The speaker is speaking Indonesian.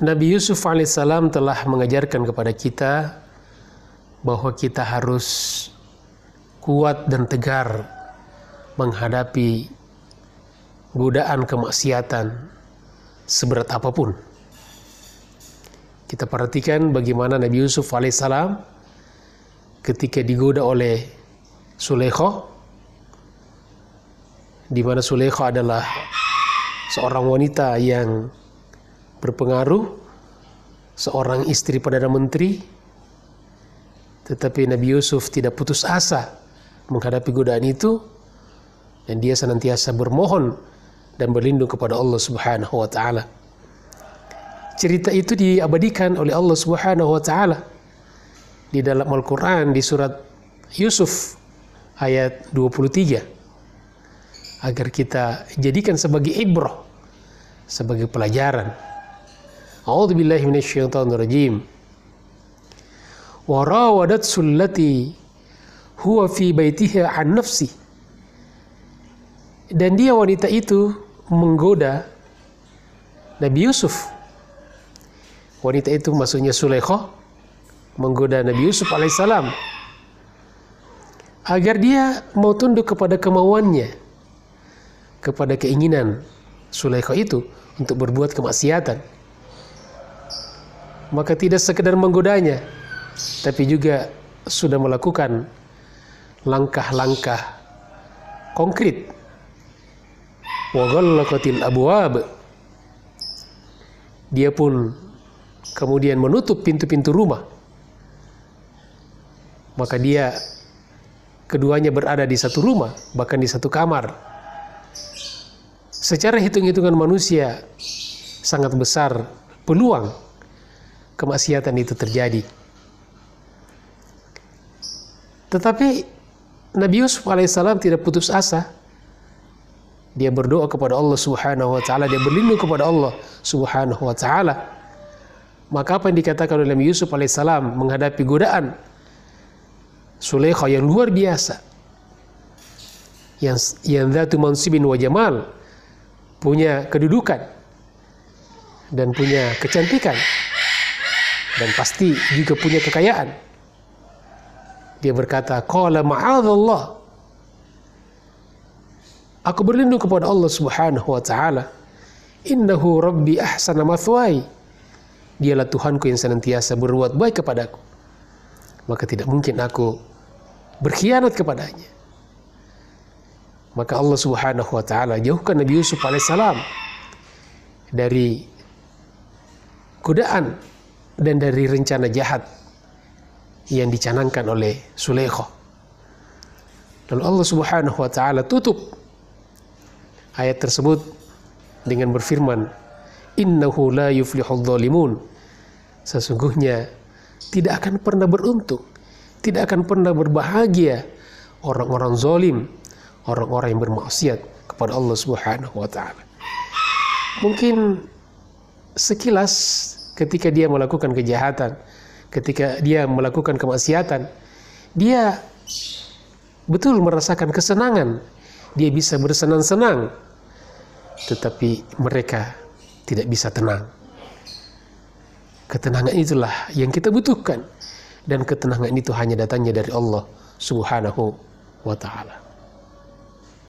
Nabi Yusuf alaihissalam telah mengajarkan kepada kita bahwa kita harus kuat dan tegar menghadapi godaan kemaksiatan seberat apapun. Kita perhatikan bagaimana Nabi Yusuf alaihissalam ketika digoda oleh Sulaikha, di mana Sulaikha adalah seorang wanita yang berpengaruh, seorang istri Perdana Menteri, tetapi Nabi Yusuf tidak putus asa menghadapi godaan itu, dan dia senantiasa bermohon dan berlindung kepada Allah Subhanahu wa taala. Cerita itu diabadikan oleh Allah Subhanahu wa taala di dalam Al-Qur'an di surat Yusuf ayat 23, agar kita jadikan sebagai ibrah, sebagai pelajaran. A'udzubillahi minasyaitonirrajim. Wa rawadathu allati huwa fi baitiha an nafsi. Dan dia, wanita itu, menggoda Nabi Yusuf. Wanita itu maksudnya Sulaikha, menggoda Nabi Yusuf alaihissalam agar dia mau tunduk kepada kemauannya, kepada keinginan Sulaikha itu untuk berbuat kemaksiatan. Maka tidak sekedar menggodanya, tapi juga sudah melakukan langkah-langkah konkret. Wa ghallaqatil abwab. Dia pun kemudian menutup pintu-pintu rumah. Maka dia, keduanya berada di satu rumah, bahkan di satu kamar. Secara hitung-hitungan manusia, sangat besar peluang kemaksiatan itu terjadi. Tetapi Nabi Yusuf alaihissalam tidak putus asa. Dia berdoa kepada Allah Subhanahu wa taala, dia berlindung kepada Allah Subhanahu wa taala. Maka apa yang dikatakan oleh Nabi Yusuf alaihissalam menghadapi godaan Sulaikha yang luar biasa, yang dzatu mansibin wa jamal, punya kedudukan dan punya kecantikan, dan pasti juga punya kekayaan. Dia berkata, qala ma'adzallah, aku berlindung kepada Allah Subhanahu wa taala. Innahu rabbi ahsana mathwaya. Dialah Tuhanku yang senantiasa berbuat baik kepadaku, maka tidak mungkin aku berkhianat kepadanya. Maka Allah Subhanahu wa taala jauhkan Nabi Yusuf alaihissalam dari godaan dan dari rencana jahat yang dicanangkan oleh Sulaikha. Lalu Allah Subhanahu wa taala tutup ayat tersebut dengan berfirman, innahu la yuflihudz zalimun. Sesungguhnya tidak akan pernah beruntung, tidak akan pernah berbahagia orang-orang zalim, orang-orang yang bermaksiat kepada Allah Subhanahu wa taala. Mungkin sekilas ketika dia melakukan kejahatan, ketika dia melakukan kemaksiatan, dia betul merasakan kesenangan, dia bisa bersenang-senang, tetapi mereka tidak bisa tenang. Ketenangan itulah yang kita butuhkan, dan ketenangan itu hanya datangnya dari Allah Subhanahu wa taala.